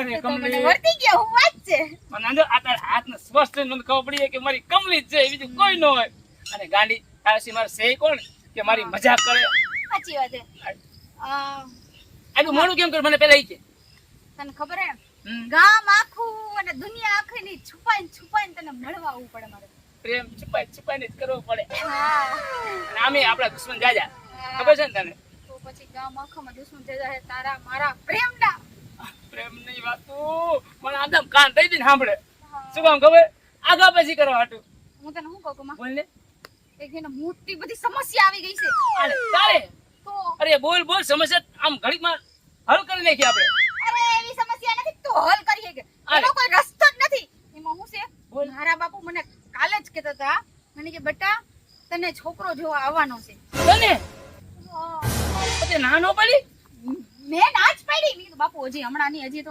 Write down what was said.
અરે તો મને કમલી વર્તી ગયા હું વાત છે મને આંધો આ તારા હાથનો સ્પષ્ટ જોઈને મને ખબર પડી કે મારી કમલી જ છે બીજું કોઈ ન હોય અને ગાંડી આસી માર સે કોણ કે મારી મજાક કરે સાચી વાત છે આ મોણું કેમ કરે મને પહેલા ઈ કે તને ખબર હે ગામ આખું અને દુનિયા આખી ની છુપાઈને તને મળવા આવવું પડે મારે પ્રેમ છુપાઈને જ કરવો પડે હા અને આમે આપણા દુશ્મન જાજા ખબર છે ને તને તો પછી ગામ આખામાં દુશ્મન થઈ જાય તારા મારા પ્રેમના પ્રેમ ની વાતો મને આદમ કાન દઈ દઈને સાંભળે શું કામ ખબર આગા પછી કરવા હાટું હું તને શું કહું કમા બોલ ને એક એને મોટી બધી સમસ્યા આવી ગઈ છે અરે તારે તો અરે બોલ સમસ્યા આમ ઘડીકમાં હલ કરી નાખી આપણે અરે એવી સમસ્યા નથી તો હલ કરીએ કે અરે. એનો કોઈ રસ્તો જ નથી એમાં હું છે બોલ. મારા બાપુ મને કાલે જ કહેતા હતા મને કે બેટા તને છોકરો જોવા આવવાનો છે તને પછી ના નો પડી મેં ના જ પાડી મેં કીધું બાપુ હજી હમણાં નહીં હજી તો